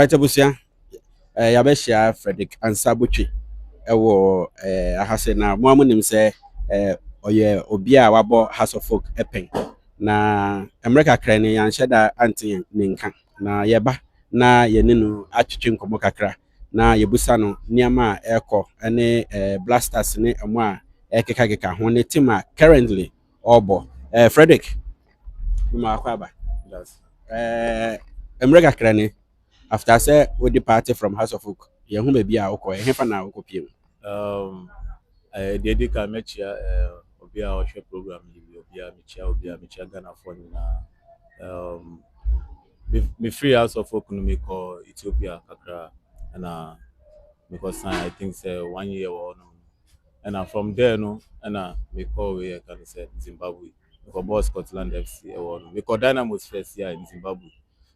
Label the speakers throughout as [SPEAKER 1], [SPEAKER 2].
[SPEAKER 1] Right, Abusia, yabɛhyia Frederick Ansah Botchway ɛwɔ ahase na mo amu nim sɛ ɔyɛ obi a wabɔ House of Folk ɛpɛn na mmerɛ kakra ni yɛanhyɛ da ante ne nka na yɛba na yɛne no atwitwe nkɔmmɔ kakra na yɛbusa no nneɛma a ɛrekɔ ne blasters ne ɛmo a ɛkekakeka ho ne team a currently ɔrebɔ Frederick bima akɔ aba mmerɛ kakra ni after say we departed from House of Folk, you who may be our call, a na now copy.
[SPEAKER 2] Deɛ di kan mɛkyia obi a ɔhwɛ program yi bi obi a mekyia Ghanafoɔ nyinaa. Me free House of Folk no mekɔ Ethiopia kakra ɛna mekɔ sign I think sɛ 1 year wɔ hɔ ɛna from there no ɛna mekɔ wei yɛ ka no sɛ Zimbabwe mekɔbɔɔ Scotland FC ɛwɔ hɔ no mekɔ Dynamos first year in Zimbabwe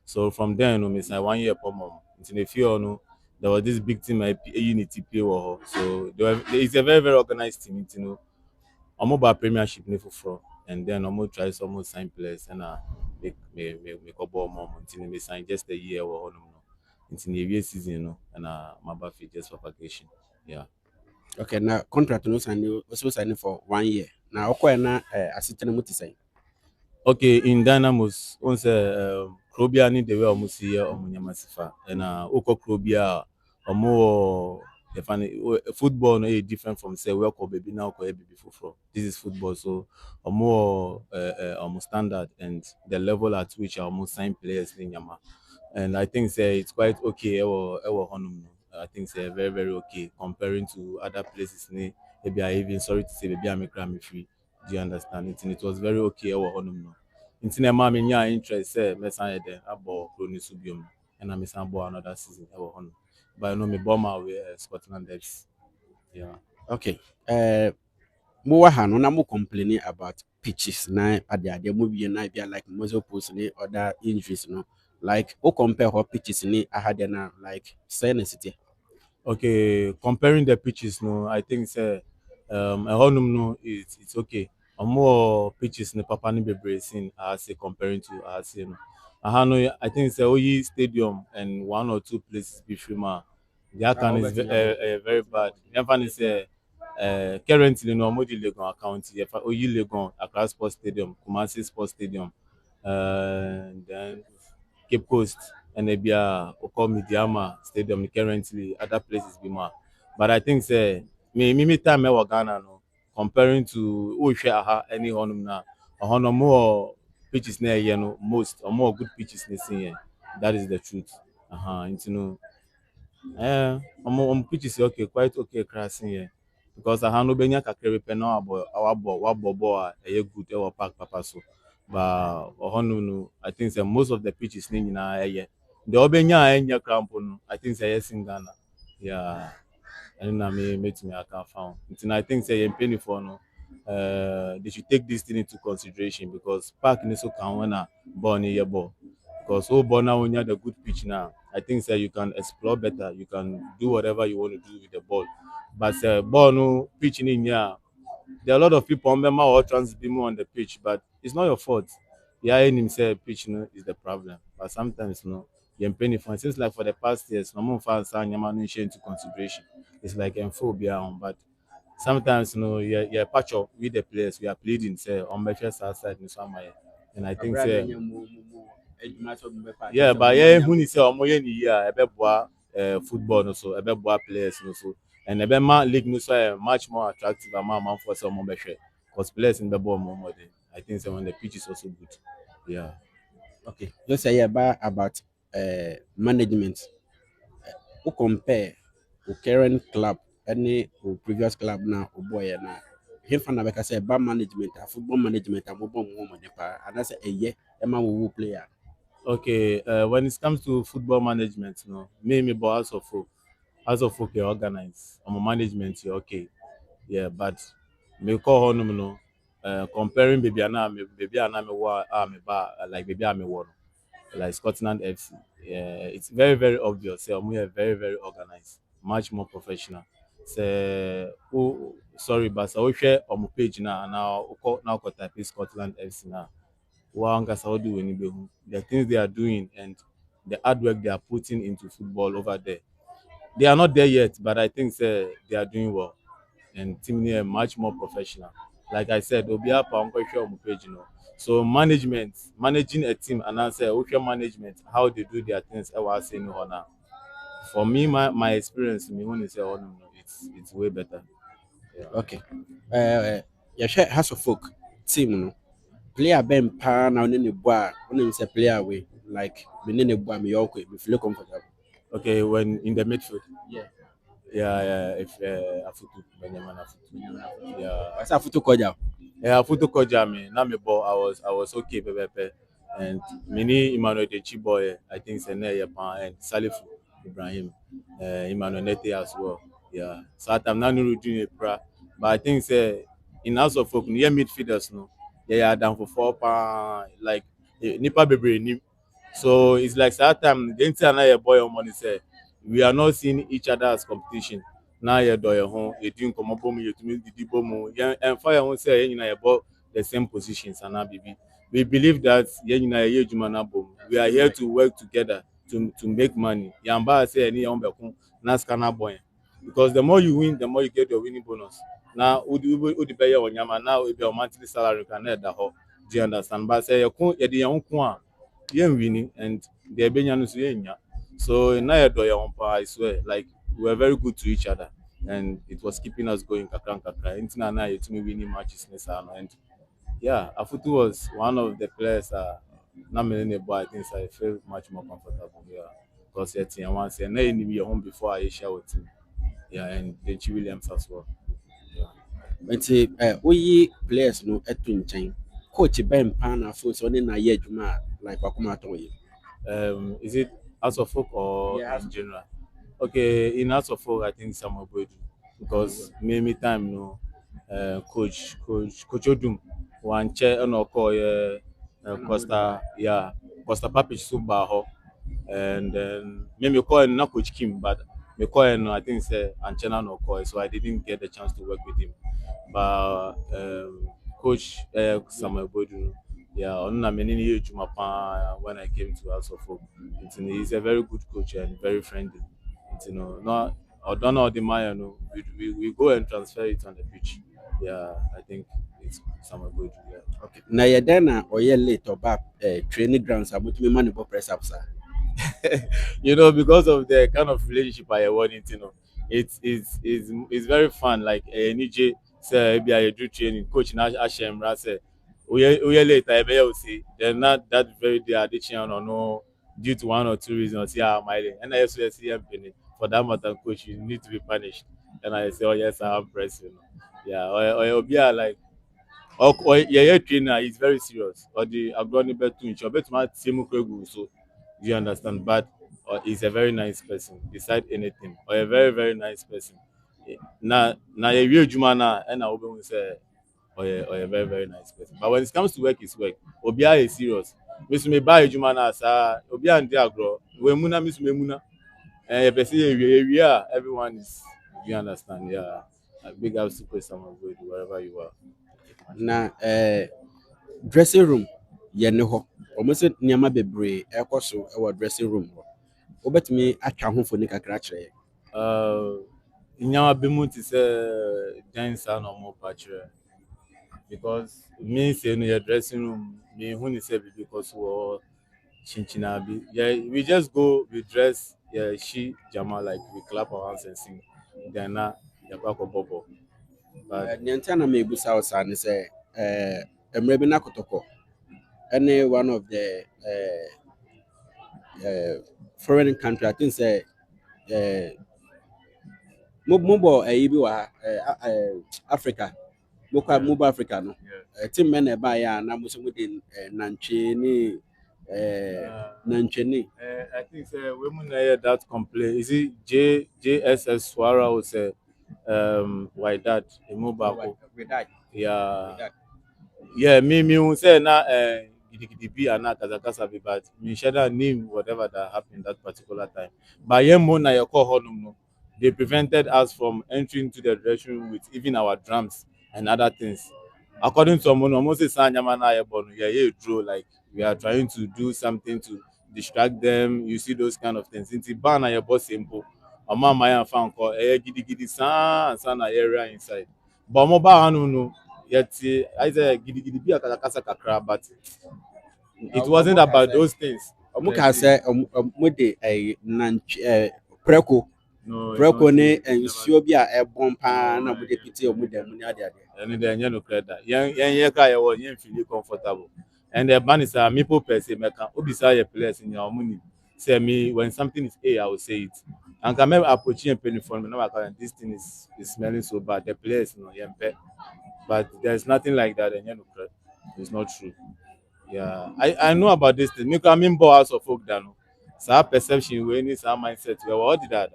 [SPEAKER 2] so from there no me sign 1 year pɔmɔ nti na efi hɔ no there was this big team unity pay wɔ hɔ so it's a very organized team nti no ɔmo ba premiership ne foforɔ and then ɔmo try so ɔmo sign players ɛna mekɔbɔɔ ɔmo nti na me sign just a year wɔ hɔ nom no nti na ewie season no ɛna maba fi just for vacation yeah.
[SPEAKER 1] Okay, now contract no sign also signing for 1 year. Now, okay, na assistant muti say.
[SPEAKER 2] Okay, in Dynamos, on say Krobia ni the way omusi ye omunyamasifa. And oko Krobia omo the funny football no different from say we call baby now call baby for. This is football, so omo standard and the level at which omo sign players in Yama. And I think say it's quite okay. Ewo honum. I think say very okay comparing to other places. Maybe I even sorry to say maybe I'm a Grammy free. Do you understand it? And it was very okay. Ewo honum no. Inti ma me nya interest say me san there abo Kroni Subium and I me san bo another season ewo honum. But I know me bomb away Scotland FC. Yeah.
[SPEAKER 1] Okay. Mo wa ha no na mo complaining about pitches na ade mo wie na be like muscle pulls ni other injuries no. Like o compare how pitches ni ahade na like say na city.
[SPEAKER 2] Okay, comparing the pitches, no, I think say a honum no it's okay. Or more pitches in the Papa ni Bebracing I say comparing to I say no. I think say Oyi Stadium and one or two places before ma the can is very bad. Never say currently no more the Legon account. If Oyi Legon Accra Sports Stadium, Kumasi Sports Stadium, then Cape Coast and maybe Oko Midiama Stadium currently other places be more. But I think say me time I was Ghana no comparing to any honum na honor more pitches near you know most or more good pitches in the that is the truth. Into no pitches okay quite okay crossing here because no benya kakere pe na wabo a good park papa so but no I think say most of the pitches ni na the obenya enya cramp no I think say yes in Ghana yeah and na me to me account found I think say penny for no they should take this thing into consideration because park ni so can when a ball ni your ball because ball now when you have the good pitch now I think say you can explore better you can do whatever you want to do with the ball but ball no pitch in here there are a lot of people on member or trans be more on the pitch but it's not your fault yeah himself pitch no is the problem but sometimes no you're penny for it seems like for the past years no more fans are into consideration it's like phobia but sometimes you're patch up with the players we are pleading say on my first side in somewhere and I think say yeah but yeah who is say omo ye ni year ebe boa football no so ebe boa players no so and ebe ma league no so much more attractive amount for some more because players in the ball more than I think say when the pitch is also good yeah.
[SPEAKER 1] Okay. Just say about management. Who compare the current club any previous club now o boy na him fan na say bad management football management and football mo pa and that's a year Emma wo player.
[SPEAKER 2] Okay, when it comes to football management, me but House of Folk organize. I'm a management here, okay. Yeah, but me call home comparing baby ana me wa me ba like baby me one like Scotland FC. Yeah, it's very obvious. Yeah, we are very organized, much more professional. Say oh sorry, but so we share on my page now type Scotland FC now. Wow, do the things they are doing and the hard work they are putting into football over there. They are not there yet, but I think they are doing well. And team are much more professional. Like I said, Obia pa on page, So managing a team, and I say okay management, how they do their things. I was saying now. For me, my experience, me when you say oh no, it's way better. Yeah.
[SPEAKER 1] Okay. Yɛhwɛ House of Folk team no. Player bɛn paa na ɔne ne bɔ a ɔne sɛ player wei like me ne ne bɔ a meyɛ ɔkɔ me feel comfortable.
[SPEAKER 2] Okay, when in the midfield,
[SPEAKER 1] Yeah.
[SPEAKER 2] yeah, if Afutu, Benjamin Afutu, yeah.
[SPEAKER 1] Wasa foto kɔgya.
[SPEAKER 2] Yeah, Afutu koja me. Now me ball, I was okay, pepe. And mini Emmanuel de Chiboy, I think Sene Yapan and Salifu Ibrahim, Emmanuel Nete as well. Yeah, so I'm not doing a pra, but I think say in House of Folk near midfielders no, yeah, down for 4 pound like Nipa Bebre ni. So it's like that time the entire boy on money say we are not seeing each other as competition. Now you're doing home, you're doing come up you to me the bomu, and fire won't say you know about the same positions and now baby. We believe that we are here to work together to make money. Yamba say any on na scanner boy. Because the more you win, the more you get your winning bonus. Now udi pay your nyama now if your monthly salary can head the ho. Do you understand? But say you the young yen winning and the ebenya no so yenya. So na your do your I swear like we were very good to each other and it was keeping us going kakran kakra. Intina na you to me winning matches and yeah, Afutu was one of the players not many but I think I feel much more comfortable here. Because yeah, team once and then you home before I share with him. Yeah, and then Chi Williams as well. Yeah.
[SPEAKER 1] Nti woyi players no ɛto nkyɛn. Coach bɛn paa na afo sɛ ɔne na yɛ adwuma a like wakoma atɔn yɛ.
[SPEAKER 2] Is it House of Folk or
[SPEAKER 1] Yeah,
[SPEAKER 2] in general? Okay, in House of Folk, I think Samuel Boyd because me time no, coach Odum one chair and call Costa yeah Costa Papic Subaho and then me call not Coach Kim but me call I think say Anchena no call so I didn't get the chance to work with him but Coach Samuel Boyd yeah, on na many years when I came to House of Hope. He's a very good coach and very friendly. Not I don't know the Maya, no. We go and transfer it on the pitch. Yeah, I think it's somewhere good. Yeah.
[SPEAKER 1] Okay. Na yɛ dɛn na ɔyɛ late ɔba training grounds a motumi ma ne bɔ press up saa.
[SPEAKER 2] Because of the kind of relationship I want it, it's very fun. Like NJ say, maybe I do training, coach na Ashem say, we later, I see. Then not that very day addiction or no, due to one or two reasons, yeah, my and I also see him for that matter, coach, you need to be punished. And I say, oh yes, I'm pressing. Yeah, or be like or yeah, trainer is very serious. Or the agroni bet to each bet my same so you understand. But he's a very nice person, beside anything. Or a very, very nice person. Na a real jumana and I will say or a very, very nice person. But when it comes to work, it's work. Obia is serious. Miss me buy a jumana sa Obia and Diagro. We muna miss me muna. And if everyone is you understand, yeah. Big ups to question good wherever you are.
[SPEAKER 1] Na dressing room yɛ ne hɔ. Ɔmo sɛ nneɛma bebree ɛkɔ so ɛwɔ dressing room hɔ. Wobɛtumi atwa ho mfoni kakra kyerɛ yɛn.
[SPEAKER 2] Nyawa bi mu te sɛ dancer na ɔmo pa kyerɛ because me say no your dressing room me hu ne sɛ bibi kɔ so wɔ chinchina bi yeah we just go we dress yeah she jama like we clap our hands and sing then na yɛkɔ akɔbɔ bɔ but
[SPEAKER 1] Nea nti a na mebusa wo saa ne sɛ mmerɛ bi na kotɔkɔ ɛne one of the foreign country I think sɛ mobɔ ɛyi bi wɔ ha Africa mobɔ Africa no team mɛ na ɛbaeɛ a na mo sɛ mode nantwie ne nantwie ne
[SPEAKER 2] I think say women hear that complaint. Is it JSS Swara or say why that Imobako? Yeah. Yeah, me who say na gidi be and na kazakasa be but me share that name whatever that happened that particular time. But yeah, mo na your call honum no. They prevented us from entering to the dressing room with even our drums and other things. According to someone, almost say Sanyama na yeah, draw like we are trying to do something to distract them. You see those kind of things. Into ban your boss simple. A man my fan call giddy giddy san area inside. But mobile no yet I say giddy giddy be a kasa kakra, but it wasn't about those things.
[SPEAKER 1] ọmụ ka
[SPEAKER 2] Plenty.
[SPEAKER 1] sɛ ọmụ de nantwi preko
[SPEAKER 2] No, it's
[SPEAKER 1] preko
[SPEAKER 2] not
[SPEAKER 1] ne
[SPEAKER 2] true. It's never
[SPEAKER 1] nsuo bi a ɛbɔn paa na
[SPEAKER 2] no,
[SPEAKER 1] ọmụ de pete ọmụ dɛm ne ade ade.
[SPEAKER 2] and then you no credit. Yan car you feel comfortable. And the ban is a meeple per se meka. Obisa your place in your money. Say me when something is A, I will say it. And can maybe approaching a penny for me. Now this thing is smelling so bad. The place no yempe. But there's nothing like that and you no credit. It's not true. Yeah. I know about this thing. Me come in house of folk that no. So perception we need some mindset. We what did that?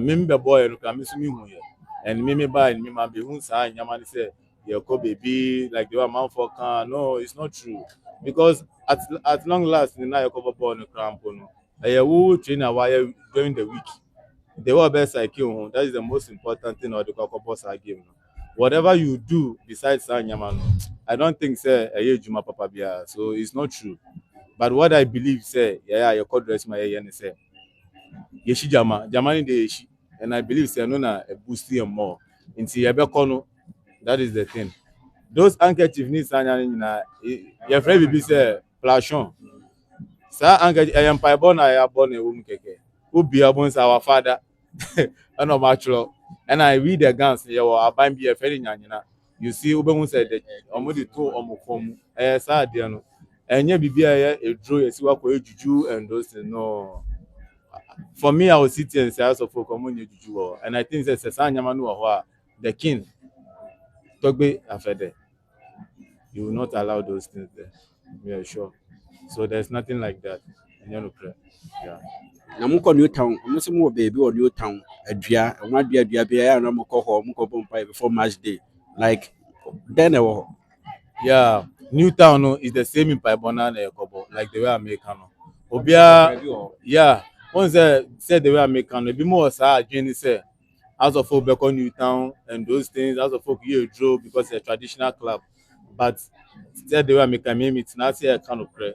[SPEAKER 2] Me be boy no kan me so me hu ye and me buy me ma be hu sa nyama ni say your ko baby like the one man for can no it's not true because at long last na your cover ball no cramp no who trainer why during the week the one best like you that is the most important thing or the cover boss game no whatever you do besides sa nyama no I don't think say juma papa bia so it's not true but what I believe say your code dress my say yeshi jamani de yeshi and I believe say no na boost him more nti yebekọ no that is the thing those handkerchief ni sanya na your friend be say plashon sa handkerchief I am mpaebọ na ya bọ na ewu keke obi abon sa our father and o matro and I read the guns ye wo aban bi e fere nyanyina you see obehun say the omo de to omo kom sa de no enye bibia ye edro yesiwa ko ejuju and those things no for me, I will sit here and say, "House of folk, juju," and I think that Sesanyamanu or the king, Togbe Afede, you will not allow those things there. We are sure. So there's nothing like that. And you know, pray. Yeah.
[SPEAKER 1] Na mụ kọ new town ọmụ sị mụ wọ beebi wọ new town adua ọmụ adua bi ya na ọmụ kọ hɔ ọmụ kọ bọ mpa before match day like dɛn na ɛwɔ hɔ.
[SPEAKER 2] Yeah. New town no, is the same in Paibona and Ekobo, like the way American. Obia, yeah. Once said the way American, a bit more sa Jenny say. House of Folk Beko New Town and those things, House of Folk you draw because it's a traditional club. But instead the way I make a meme, it's not say I kind of pray.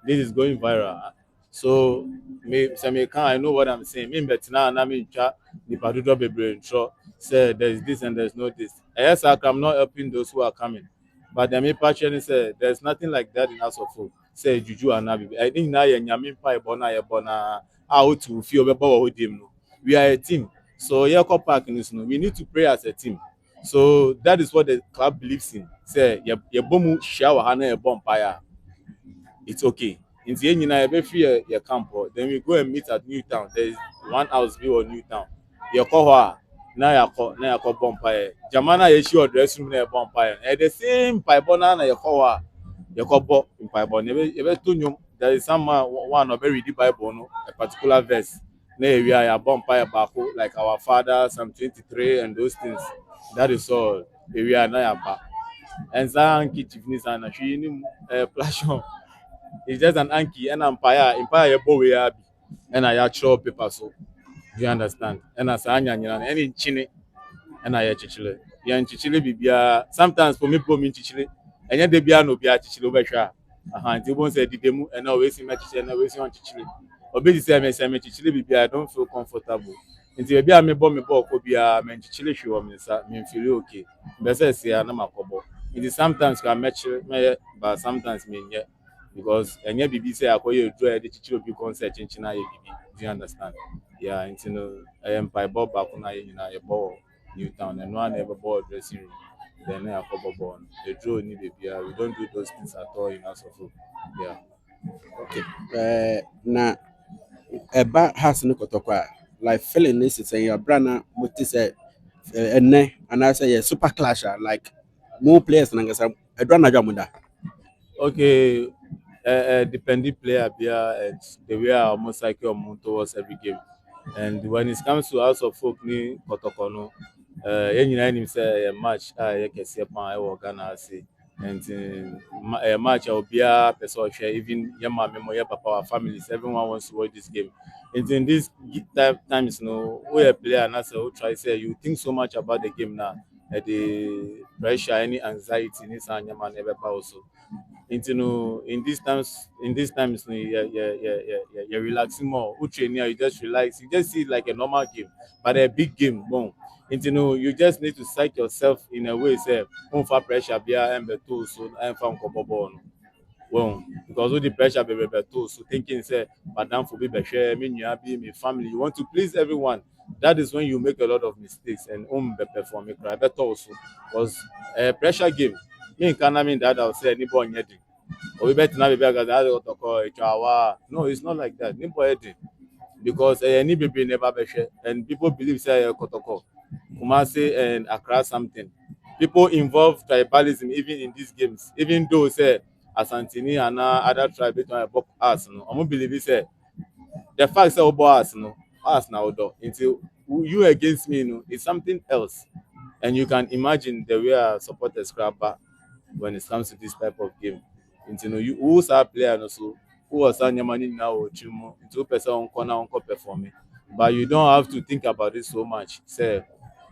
[SPEAKER 2] This is going viral. So I know what I'm saying. Me but now I mean the Padudo Baby intro say there's this and there's no this. Yes, I'm not helping those who are coming. But the main passion say there's nothing like that in House of Folk. Say Juju and Nabi. I think now you're Yamin Pai Bona out to feel about him. We are a team. So yeah, park in this, we need to pray as a team. So that is what the club believes in. Say your bomu shower hana a bonfire. It's okay. In the end, you know, free your camp. Then we go and meet at Newtown. There is one house view on Newtown. Your call now you call bonfire. Jamana is your dressing room bonfire. And the same pipona na your call in pipon. Ever to there is someone one of very deep Bible, no, a particular verse. Nay, we are a bonfire bako like our father, Psalm 23, and those things. That is all. We are not and Zanki Chiefness and she plashon. It's just an anki and empire boy and I actual paper so. Do you understand? And as I any chine and I chichile. Yan chichile bibia sometimes for me po min chichile and yet de bia no bia chichile obehwa. Aha, nti won say didemu and always see my chichile and always on chichile. Obi say me chichile bibia I don't feel comfortable. Nti bia me bo ko bia me chichile hwe o me sa me feel okay. Be say say na makobo. It is sometimes can match me but sometimes me nye because enye bibi say akoye draw the chichile obi concert chinchina ye bibi. Do you understand? Yeah, nti no I am by bob back na ye nyina ye ball Newtown and one ever ball dressing room. Then I cover ball. The draw need baby. We don't do those things at all in House of Folk. Yeah.
[SPEAKER 1] Okay. Na ɛba house no kɔtɔkɔ a like feeling ne sisɛ yɛ abira na mo ti sɛ ɛnɛ anaasɛ yɛ super clash a like mo players na nkasa ɛdura na adwa mo da.
[SPEAKER 2] Okay. Depending player beer and the way I almost like your towards every game. And when it comes to House of Folk ni Kotokono, yɛn nyinaa nim sɛ yɛ match a yɛ kɛseɛ paa ɛwɔ Ghana ase and match a obiara pɛ sɛ ɔhwɛ even yɛ maame mo yɛ papa our families everyone wants to watch this game and in these times no we a player and as a try say you think so much about the game now the pressure any anxiety ni saa nyɛma na ɛbɛba also In these times, you're relaxing more. Uche, you just relax. You just see it like a normal game, but a big game. Boom. You just need to psych yourself in a way. Say, for pressure, be a embedded so I'm from Kobobo. Well, because all the pressure be too. So thinking say, Madam for be share, me you happy, me family. You want to please everyone. That is when you make a lot of mistakes and be perform it cry better also. Because pressure game. Me in Canada mean that I'll say anybody anything. Or we better now be better than to call a chawa. No, it's not like that. Anybody because any baby never be share and people believe say kotoko. Kumasi and Accra something. People involve tribalism even in these games. Even though say Asantini and other tribes don't have us, no. I believe it say the fact say about us, no, us now do until you against me, no, it's something else. And you can imagine the way our supporters grab back when it comes to this type of game. You who's our player no so who was our money now or chimo into person on corner on performing. But you don't have to think about it so much. Say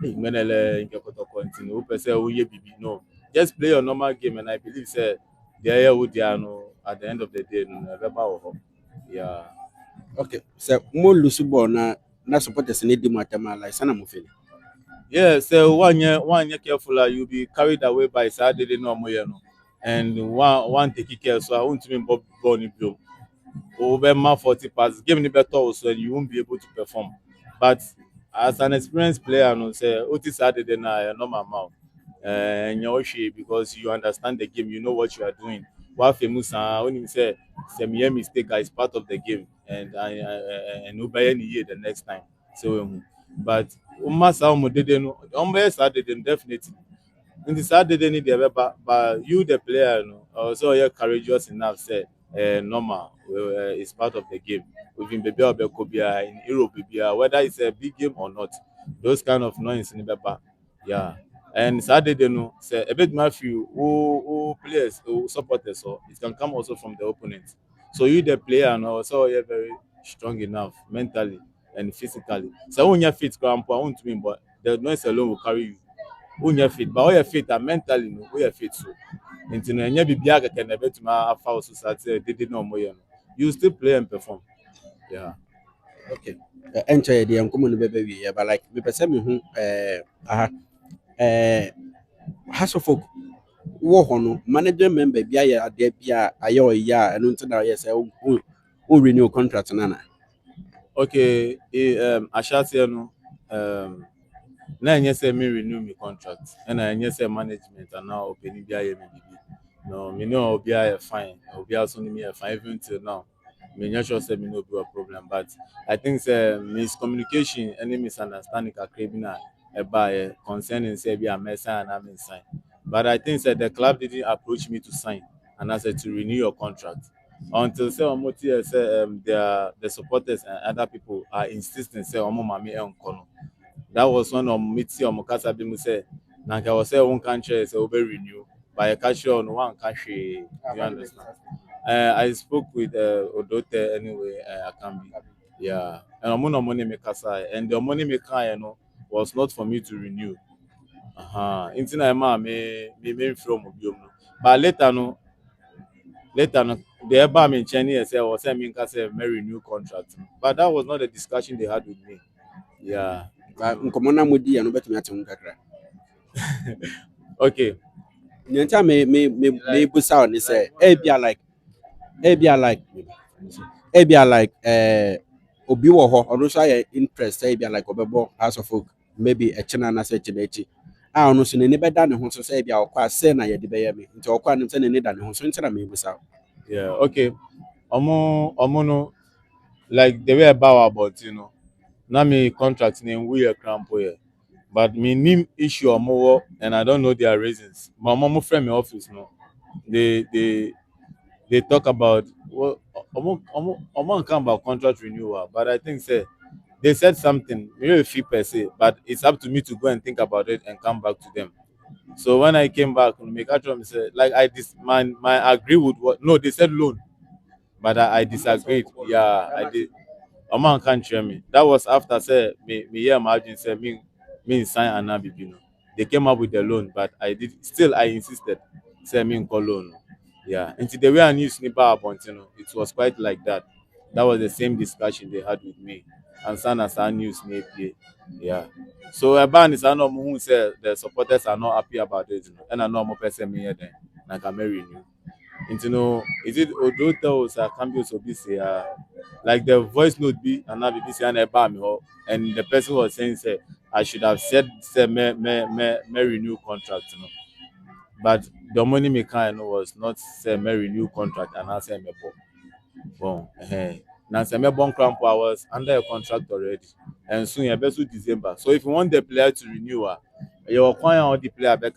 [SPEAKER 2] menele in continue who person who ye bibi no. Just play your normal game and I believe say the area would no at the end of the day no never bow. Yeah.
[SPEAKER 1] Okay, so mo lose ball na supporters need di matama like sana mo feel.
[SPEAKER 2] Yeah, so one year careful, you'll be carried away by Saturday no more, you know. And one take care, so I won't even born in blue. Over my 40 passes, give me better also, and you won't be able to perform. But as an experienced player, no say, what is Saturday now, normal mouth. And you're okay because you understand the game, you know what you are doing. What famous when you say me mistake is part of the game, and nobody year the next time. So, but umasa umudede no, Saturday definitely. In the Saturday need the but you the player no also you're courageous enough say normal it's part of the game. Even baby or Bekobia in Europe whether it's a big game or not. Those kind of noise in the back. Yeah. And Saturday no say a bit Matthew who players who supporters so it can come also from the opponent. So you the player no also you're very strong enough mentally and physically. So when you're fit, grandpa, I won't mean but the noise alone will carry you wonya fit but woyɛ fit a mentally no woyɛ fit so nti no ɛnyɛ biribiara kɛkɛ na ɛbɛtumi afa wo so saa sɛ dede na ɔmoyɛ no you still play and perform. Yeah.
[SPEAKER 1] Okay. Enche de nkomo no bebe wi but like me pese me hu aha House of Folk wo ho no manager member bi aye ade bi a aye oya eno nti na ye say o renew contract na.
[SPEAKER 2] Okay, ahyɛaseɛ no na ɛnyɛ sɛ me renew me contract ɛna ɛnyɛ sɛ management anaa ɔpanin bi ayɛ me biribi no me ne obiara yɛ fine obiara so ne me yɛ fine even till now menyɛ sure sɛ me ne obi wɔ problem but I think sɛ miscommunication ɛne misunderstanding kakra bi na ɛbaeɛ concerning sɛ bi a mɛsign anaa mensign but I think sɛ the club didn't approach me to sign anaasɛ to renew your contract until say ọmọ ti yẹ sẹ the supporters and other people are insisting say ọmọ maame ẹ nkọ no that was one of me ti ọmọ kasa bi mu sẹ na nka wọ sẹ wọn kan kyerẹ sẹ ọbẹ renew but ẹ ka kyerẹ ọ no wọn ka hwee you understand I spoke with Odote anyway Akambi yeah and ọmọ na ọmọ ne mi kasa and the ọmọ ne mi kan yẹ no was not for me to renew nti na ẹ maa mi n fi ọmọ bi ọmọ no but later no the eba me nkyɛn ne yɛ sɛ ɔwɔ sɛ menka sɛ may renew contract no but that was not the discussion they had with me. Yeah.
[SPEAKER 1] Nkomo na modi ya no betumi ate hu kakra.
[SPEAKER 2] Okay.
[SPEAKER 1] Nyanta me busa on say e bia like obi wo ho ono so aye interest e bia like obebo House of Folk maybe a china na se china echi a ono so ne ne beda ne ho so say bia okwa se na ye de be ye me nti okwa ne se ne ne da ne ho so ntina me busa.
[SPEAKER 2] Yeah. Okay. Omo no like the way about na me contract name we a crampo here but me name issue omo and I don't know their reasons my mom friend me office no they talk about well omo come about contract renewal but I think say they said something maybe a fee per se but it's up to me to go and think about it and come back to them. So when I came back make actually say like my agree with what no they said loan but I disagreed. Yeah, I did. A man can't share me. That was after say me hear margin say me sign an ABB. No. They came up with the loan, but I did still I insisted say me call loan. Yeah, and the way I knew Sniper Abontino, it was quite like that. That was the same discussion they had with me. And San as I knew Snape. Yeah. So a band is I know who said the supporters are not happy about it. And I know more person me then. Like I'm marrying you. And you know, is it Odo tells I can be so busy like the voice note be and now be busy and and the person was saying say I should have said say me renew contract, you know. But the money me kind was not say me renew contract and I say me bon. Now say me bon cramp I was under a contract already. And soon you best December. So if you want the player to renew, you acquire all the player back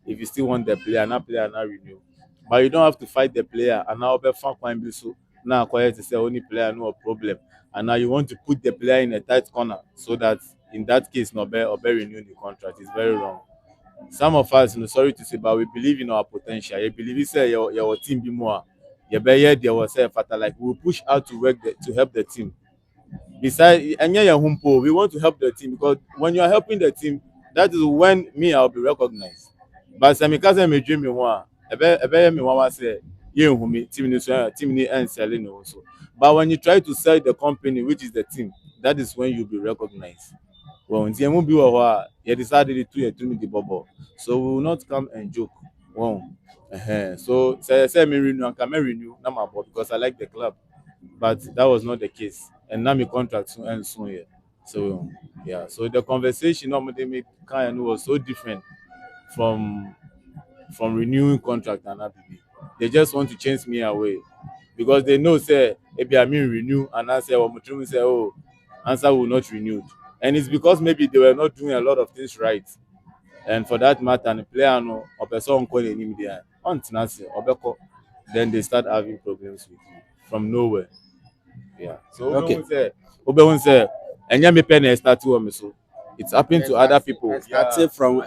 [SPEAKER 2] if you still want the player, not player not renew. But you don't have to fight the player and now be fun point be so now acquire to say only player no problem. And now you want to put the player in a tight corner so that in that case no be or be renew the contract. It's very wrong. Some of us, sorry to say, but we believe in our potential. You believe you say your team be more. You better there was say fatal like we will push out to work to help the team. Besides, and yeah, we want to help the team because when you are helping the team, that is when me I'll be recognized. But some because I'm a dream one, ebe me one say you who me team ni and selling also. But when you try to sell the company, which is the team, that is when you'll be recognized. Well, nti emu bi wɔ hɔ a yɛde saa de to yɛ tumi de bɔbɔ, so we will not come and joke. Well, so say me renew anka me renew na ma bɔ because I like the club, but that was not the case, and now my contract soon end soon here. So yeah, so the conversation normally me kind of was so different from renewing contract and ABB. They just want to chase me away because they know say maybe I mean renew and I say well Mutumu say oh answer will not renewed. And it's because maybe they were not doing a lot of things right. And for that matter, the player no or person call him there on Tinasi or then they start having problems with you from nowhere. Yeah. So
[SPEAKER 1] Okay.
[SPEAKER 2] Obe say and me pen start to me so it's happened to other people.
[SPEAKER 1] Starting from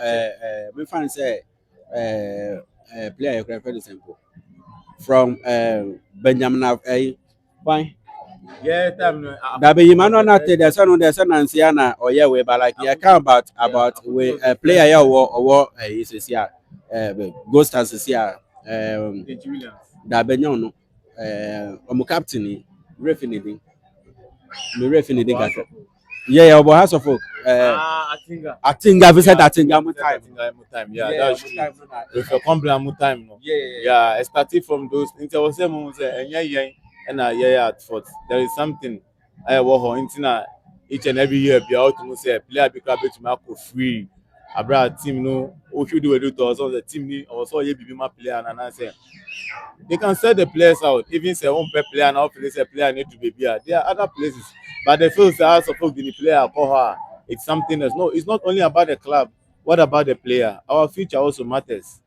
[SPEAKER 1] me find say player you can for example from Benjamin why
[SPEAKER 2] Yeah, time
[SPEAKER 1] that be man not there's an anciana or yeah we but like yeah count about we player yeah or is yeah ghost as yeah
[SPEAKER 2] Williams.
[SPEAKER 1] that benyon no omo captain refinity me refinity kaka yeah yeah obo house of folk I think I've said that thing
[SPEAKER 2] Time. Yeah, that's true. If you come bring time, no. Yeah, starting from those. Into was say, and and yeah, at first there is something I walk on into each and every year. Be out to say player be crab to make free. Abra team no, who should do it to us? The team ni also ye be my player and I say they can sell the players out. Even say one per player now place a player need to be here. There are other places, but they feel say suppose the player call her. It's something else. No, it's not only about the club. What about the player? Our future also matters.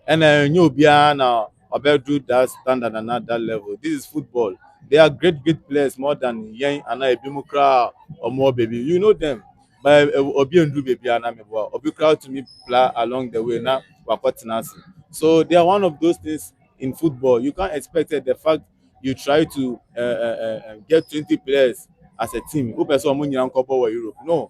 [SPEAKER 2] And you be now about do that standard and at that level. This is football. They are great players more than Yang and Ebimukra or more baby. You know them. But Obi and do baby and Obi crowd to me play along the way now. So they are one of those things in football. You can't expect it. The fact you try to get 20 players as a team. Who person Europe? No,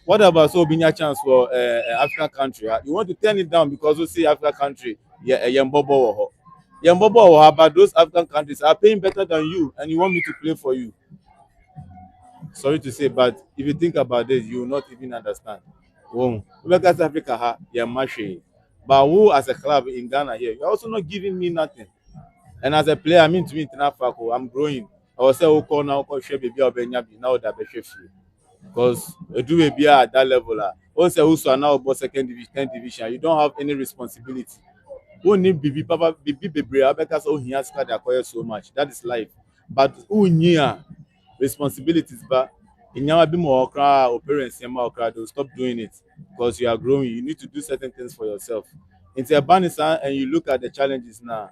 [SPEAKER 2] what about so being a chance for African country? You want to turn it down because you see African country, yeah, Yambobo. Yambobo, but those African countries are paying better than you, and you want me to play for you. Sorry to say, but if you think about this, you will not even understand. Because Africa, yeah, mashy. But who as a club in Ghana here, you're also not giving me nothing. And as a player, I mean to me, international, I'm growing. I was say, oh, now, share baby, now that be free because do be at that level once also are now about second division 10th division you don't have any responsibility who need bibi papa bibi bebre abeka so he has card acquire so much that is life but who near responsibilities but in your be more okra or parents okra they'll stop doing it because you are growing you need to do certain things for yourself into a banisa and you look at the challenges now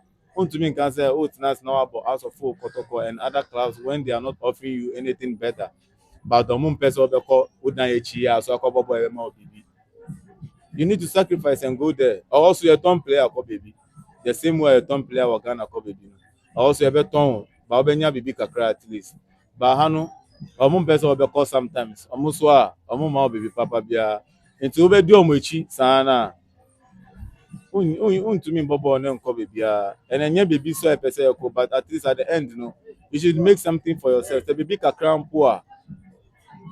[SPEAKER 2] to me can say oh it's now about house of full protocol and other clubs when they are not offering you anything better but the moon person so you need to sacrifice and go there or also your turn player call baby the same way your turn player was gonna call baby or also your turn but obenya baby kakra at least but hano or moon person will call sometimes almost wa or moon baby papa bia into obe do omo echi sana untumi mbɔ ne nkɔ baabiara and ɛnyɛ baabi so a ɛpɛ sɛ ɛkɔ but at least at the end no you should make something for yourself sɛ baabi kakra mpo a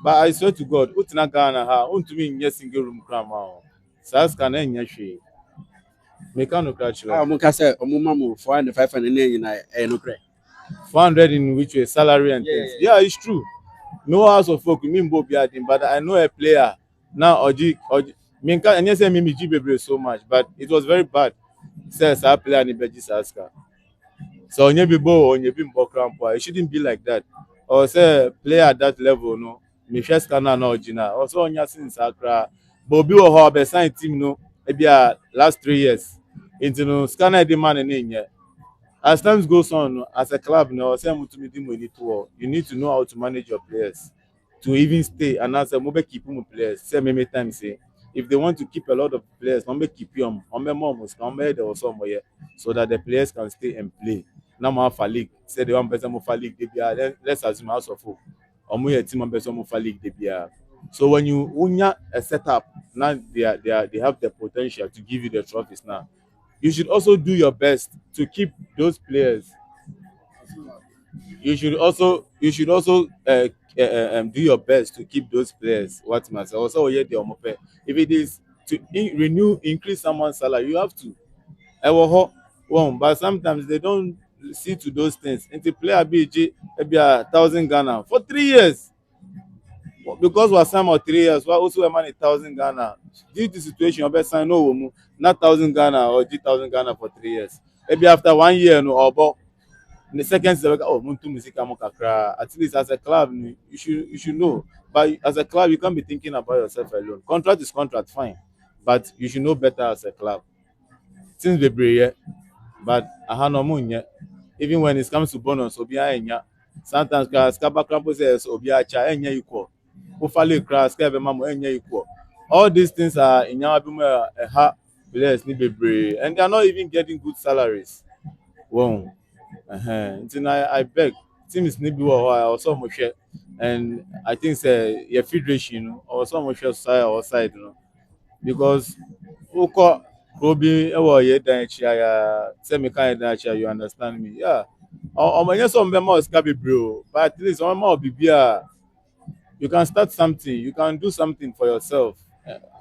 [SPEAKER 2] but I swear to God wotena Ghana ha untumi nyɛ single room kora ma o saa sika no ɛnyɛ hwee meka no kora kyerɛ
[SPEAKER 1] a ɔmo ka sɛ ɔmo ma mo 400 500 ne nyinaa ɛyɛ no korɛ
[SPEAKER 2] 400 in which way salary and things yeah it's true no house of folk me mbo bi adin but I know a player now oji me nka enye say me ji bebre so much but it was very bad says our player ni beji saska so onye bi bo onye bi mbo crampo it shouldn't be like that or say player at that level no me hwe scanner na original also onya since akra but obi wo ho be sign team no e bia last 3 years into no scanner dey man na nye as times goes on, as a club, now, you need to know how to manage your players to even stay. And as a mobile keep players, say many times say if they want to keep a lot of players, don't make keep them or somewhere so that the players can stay and play. Now my league say the one person of league they be let's assume house of hope. Or more team person of league they be. So when you unya a setup, now they have the potential to give you the trophies now you should also do your best to keep those players. You should also do your best to keep those players. What must also if it is to increase someone's salary, you have to. But sometimes they don't see to those things. Into player BG maybe 1,000 Ghana for 3 years. Because we signed for 3 years, we also earn 1,000 Ghana. Due to situation, we sign no not 1,000 Ghana or 3,000 Ghana for 3 years. Maybe after 1 year, no, or in the second season, oh, muntu musika mo kakra. At least as a club, you should know. But as a club, you can't be thinking about yourself alone. Contract is contract, fine, but you should know better as a club. Since the break, but no munye. Even when it comes to bonus, obiya enya. Sometimes skaba crampo says obiya cha enya equal. Ufale crash kebe mamo enya equal. All these things are in our ha players ni bebre and they are not even getting good salaries. Wow. Until I beg teams need be or some share and I think say your federation or some share side or side you know because Oko Kobi ewo ye dan chia ya say me kan dan chia you understand me yeah o mo yen some be more ska be bro but at least one more bibia you can start something you can do something for yourself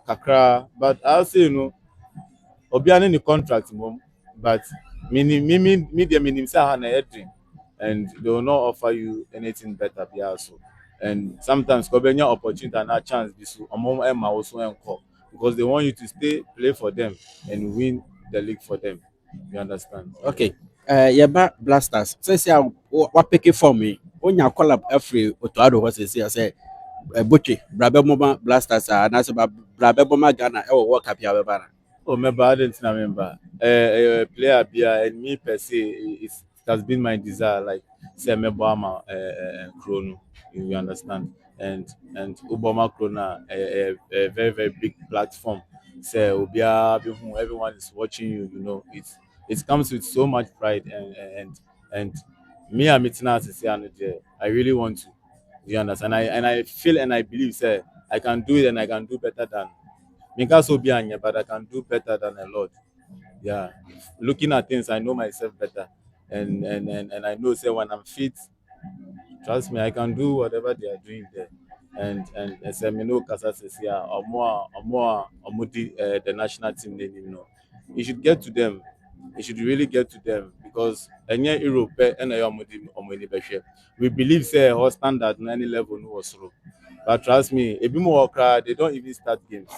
[SPEAKER 2] kakra but I'll say you know obi ani the contract mom but media say ha na dream and they will not offer you anything better be also and sometimes ko benya opportunity and a chance be so omo e ma wo so enko because they want you to stay play for them and win the league for them you understand
[SPEAKER 1] okay yɛba blasters sɛsi a wapeke form yi wonya collab afiri otoado hɔ sɛsi a sɛ botwe bra bɛbɔma blasters a anaasɛ bra bɛbɔma Ghana ɛwɔ world cup yi a bɛba na
[SPEAKER 2] oh member I didn't remember player bia and me per se it has been my desire like say member ama Chrono you understand and Obama Corona a very very big platform say obia be who everyone is watching you you know it comes with so much pride and me I'm meeting out to say I really want to you understand and I feel and I believe say I can do it and I can do better than Minka be anya, but I can do better than a lot. Yeah. Looking at things, I know myself better. And I know say when I'm fit, trust me, I can do whatever they are doing there. And say me know Kasa says yeah, or more the national team they you know. You should get to them. You should really get to them because any Europe and we believe say our standard on any level no was low. But trust me, a bit more crowd, they don't even start games,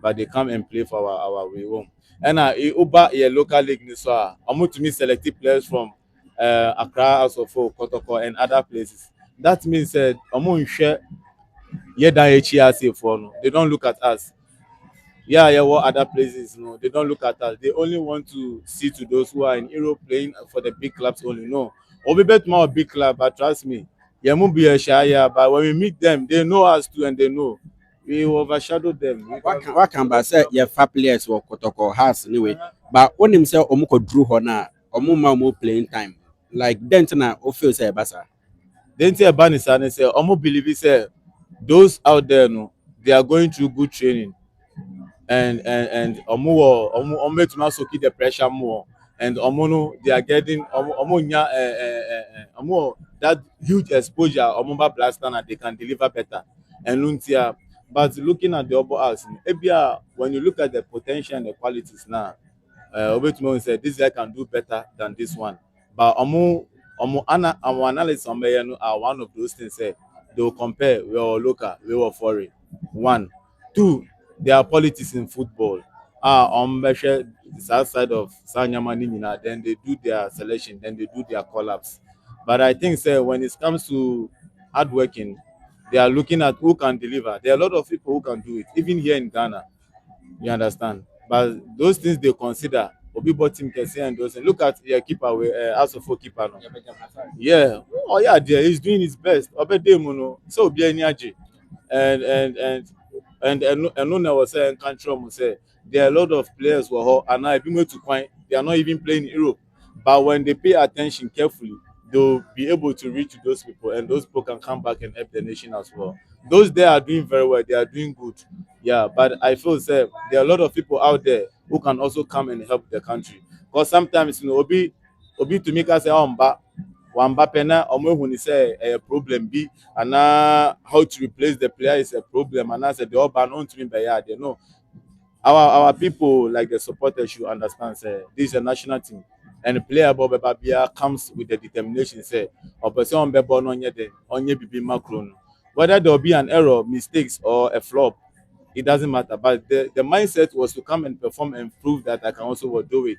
[SPEAKER 2] but they come and play for our way home. And Uber a local league ni so I'm to me selected players from Accra, also for Kotoko and other places. That means that share yeah that for no. They don't look at us. Yeah, what other places, no, they don't look at us. They only want to see to those who are in Europe playing for the big clubs only. No, or we bet more big club, but trust me, yeah, won't be a shy, but when we meet them, they know us too, and they know we overshadow them.
[SPEAKER 1] wakan ba sɛ yɛfa players wɔ kɔtɔkɔ house anyway but wonim sɛ ɔmo kɔduru hɔ no a ɔmo ma ɔmo playing time like dɛn na wofeel sɛ ɛba saa
[SPEAKER 2] Then say Banisa and say, Omo believe say those out there, no, they are going through good training. and omo betumi asoki the pressure more, and omo no they are getting omo nya omo that huge exposure omo ba blaster and they can deliver better and nuntia. But looking at the other acts, ebia when you look at the potential and the qualities now, Obetumi say this guy can do better than this one. But omo analysis on no are one of those things. Say they will compare we are local, we were foreign. One, two, there are politics in football. On measure the south side of Sanyamani, then they do their selection, then they do their collapse. But I think say when it comes to hard working, they are looking at who can deliver. There are a lot of people who can do it, even here in Ghana. You understand? But those things they consider. Obibo team can say and those things. Look at your keeper, Asofo keeper. No? Yeah. Oh yeah, there he's doing his best. Obedemuno. So Obi Eniaje. And and and and Nuna was saying country say there are a lot of players who are and now if you go to Quine, they are not even playing in Europe. But when they pay attention carefully, they'll be able to reach those people, and those people can come back and help the nation as well. Those they are doing very well, they are doing good. Yeah, but I feel say there are a lot of people out there who can also come and help the country. Because sometimes Obi to make us say, oh, wamba pena omo hu ni say a problem be and how to replace the player is a problem and I said the oba no ntumi be ya no our people like the supporters should understand say this is a national team and the player Bob Babia comes with the determination say or person on bebo no onye bibi macro no. Whether there will be an error, mistakes or a flop, it doesn't matter. But the mindset was to come and perform and prove that I can also do it.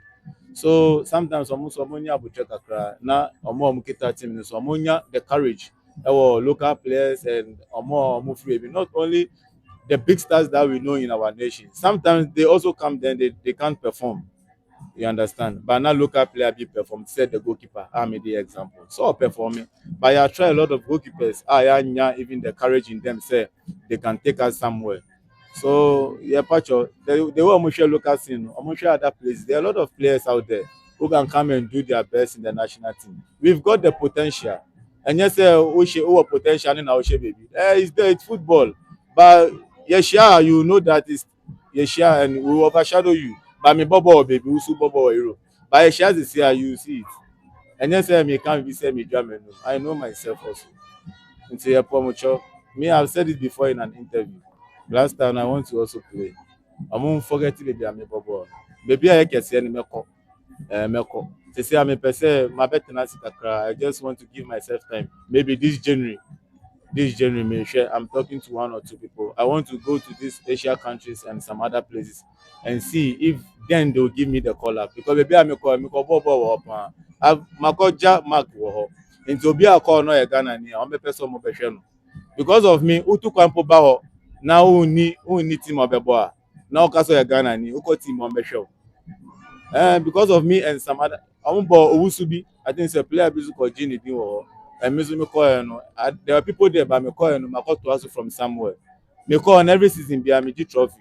[SPEAKER 2] So sometimes almost omonya abuche kakra na omo kita team so omonya the courage our local players and omo free not only the big stars that we know in our nation. Sometimes they also come then they can't perform. You understand? But now local player be perform. Said the goalkeeper. I made the example. So performing. But I try a lot of goalkeepers. Yeah, even the courage in them say they can take us somewhere. So yeah, Pacho, the way I'm sure local scene, I'm sure other places. There are a lot of players out there who can come and do their best in the national team. We've got the potential. And yes, we potential in our baby. It's there, it's football. But yes, yeah, you know that it's yes, yeah, and we will overshadow you. But me bobo baby, we super bobo hero. But yes, yeah, this year you see it. And yes, me can't be say me drama. I know myself also. Into your promotion. Me, I've said it before in an interview. Last time I want to also play. I won't forget it, baby. I'm a bobo. Baby, I can see any meko. Meko. To say I'm a person, my better not sit akra. I just want to give myself time. Maybe this January, may share. I'm talking to one or two people. I want to go to these Asia countries and some other places and see if then they'll give me the call up. Because maybe I'm a call, I'm a bobo up. I've Makoja Mark Woho. Into be a call no a Ghana near. I'm a person of because of me, Utu Kwampo Baho. Now who need team of the boy. Now Caso a Ghana ni Uko team on the show. Because of me and some other Ambo Owusubi, I think it's a player business called Gini Diwo. And Mizumi Koyano. There are people there, but me call and I got to us from somewhere. Me call on every season be a Miji trophy.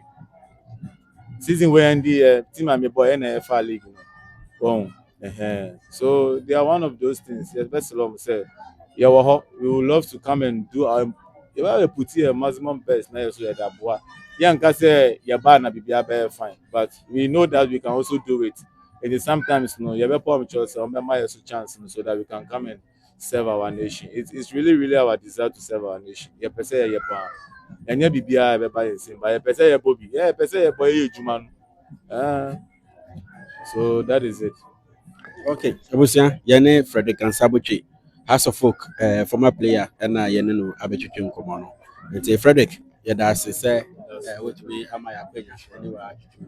[SPEAKER 2] Season where the team and me boy NFL league. Boom. So they are one of those things. Yes, best of all say, yeah, we would love to come and do our if I put here maximum best now so that boy. Yeah, and say yeah, na be fine. But we know that we can also do it. It is sometimes no, you have a choice or my chance so that we can come and serve our nation. It's really, really our desire to serve our nation. Yeah, per se yeah, and yeah, be by same, but per se yeah, Bobby, yeah, per se yeah, boy, Juman. So that is it.
[SPEAKER 1] Okay, abusua yɛne Frederick Ansah House of Folk former player ɛna yɛne no abɛtwitwe nkɔmmɔ no nti Frederick yɛda ase sɛ wotumi ama yɛ akwanya ɛne wɔ atwitwe.